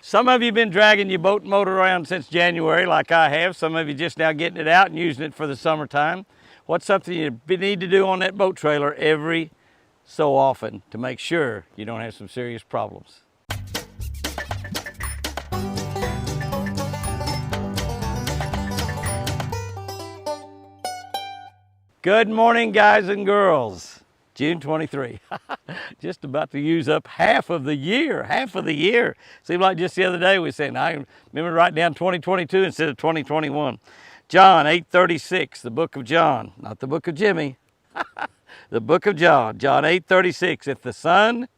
Some of you have been dragging your boat motor around since January like I have. Some of you just now getting it out and using it for the summertime. What's something you need to do on that boat trailer every so often to make sure you don't have some serious problems? Good morning, guys and girls. June 23. Just about to use up half of the year. Seemed like just the other day we were saying, I remember writing down 2022 instead of 2021. John 8:36, the book of John, not the book of Jimmy. The book of John, John 8:36. If the Son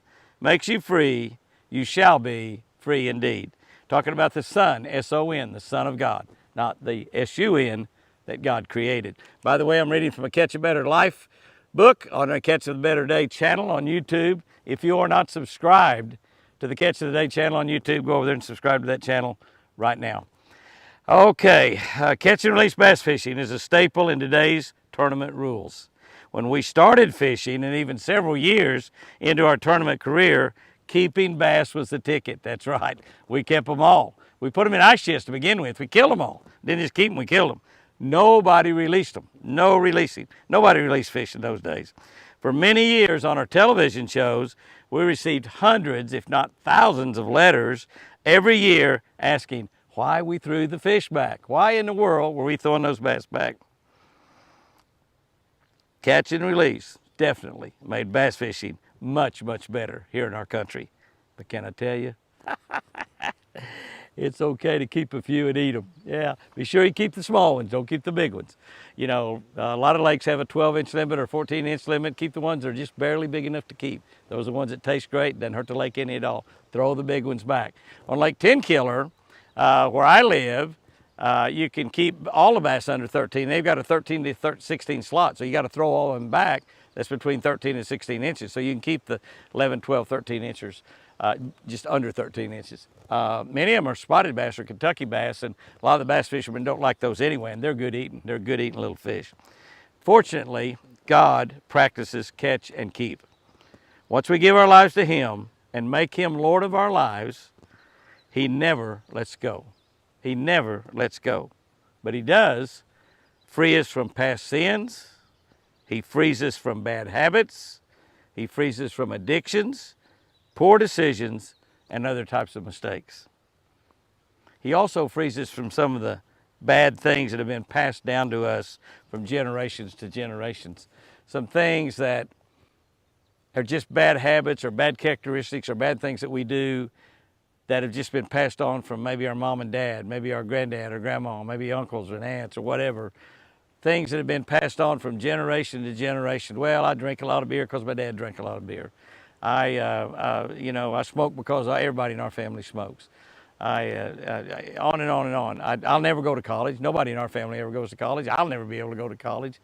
makes you free, you shall be free indeed. Talking about the Son, S-O-N, the Son of God, not the S-U-N that God created. By the way, I'm reading from a Catch a Better Life book on our Catch of the Better Day channel on YouTube. If you are not subscribed to the Catch of the Day channel on YouTube, go over there and subscribe to that channel right now. Okay, catch and release bass fishing is a staple in today's tournament rules. When we started fishing, and even several years into our tournament career, keeping bass was the ticket. That's right, we kept them all. We put them in ice chests to begin with. We killed them all. Didn't just keep them, we killed them. Nobody released them. No releasing. Nobody released fish in those days. For many years on our television shows, we received hundreds, if not thousands of letters every year asking why we threw the fish back. Why in the world were we throwing those bass back? Catch and release definitely made bass fishing much, much better here in our country. But can I tell you? It's okay to keep a few and eat them. Yeah, be sure you keep the small ones, don't keep the big ones. You know, a lot of lakes have a 12-inch limit or 14-inch limit. Keep the ones that are just barely big enough to keep. Those are the ones that taste great, doesn't hurt the lake any at all. Throw the big ones back. On Lake Tenkiller, where I live, you can keep all the bass under 13. They've got a 13 to 16 slot, so you got to throw all of them back. That's between 13 and 16 inches. So you can keep the 11, 12, 13 inches just under 13 inches. Many of them are spotted bass or Kentucky bass, and a lot of the bass fishermen don't like those anyway, and they're good eating. They're good eating little fish. Fortunately, God practices catch and keep. Once we give our lives to Him and make Him Lord of our lives, He never lets go. He never lets go. But He does free us from past sins. He frees us from bad habits. He frees us from addictions, poor decisions, and other types of mistakes. He also frees us from some of the bad things that have been passed down to us from generations to generations. Some things that are just bad habits or bad characteristics or bad things that we do that have just been passed on from maybe our mom and dad, maybe our granddad or grandma, maybe uncles or aunts or whatever. Things that have been passed on from generation to generation. Well, I drink a lot of beer because my dad drank a lot of beer. I smoke because everybody in our family smokes. On and on and on. I'll never go to college. Nobody in our family ever goes to college. I'll never be able to go to college.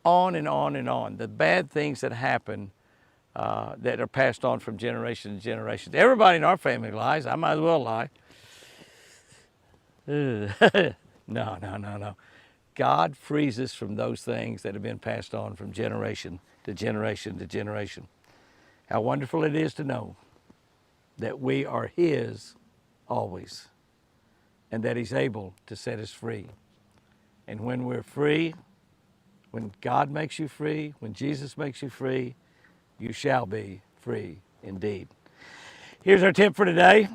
On and on and on. The bad things that happen that are passed on from generation to generation. Everybody in our family lies. I might as well lie. No. God frees us from those things that have been passed on from generation to generation to generation. How wonderful it is to know that we are His always, and that He's able to set us free. And when we're free, when God makes you free, when Jesus makes you free, you shall be free indeed. Here's our tip for today.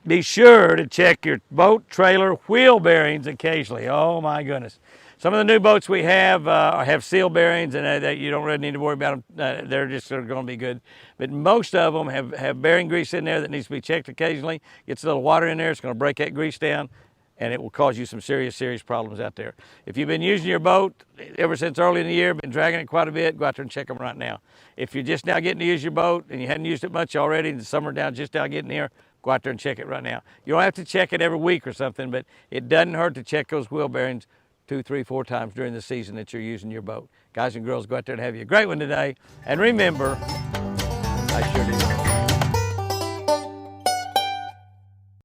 Be sure to check your boat, trailer, wheel bearings occasionally. Oh my goodness. Some of the new boats we have seal bearings, and that you don't really need to worry about them. They're going to be good. But most of them have bearing grease in there that needs to be checked occasionally. Gets a little water in there, it's going to break that grease down, and it will cause you some serious problems out there. If you've been using your boat ever since early in the year, been dragging it quite a bit, go out there and check them right now. If you're just now getting to use your boat and you hadn't used it much already, and the summer down just now getting here, go out there and check it right now. You don't have to check it every week or something, but it doesn't hurt to check those wheel bearings 2, 3, 4 times during the season that you're using your boat. Guys and girls, go out there and have you a great one today. And remember, I sure do.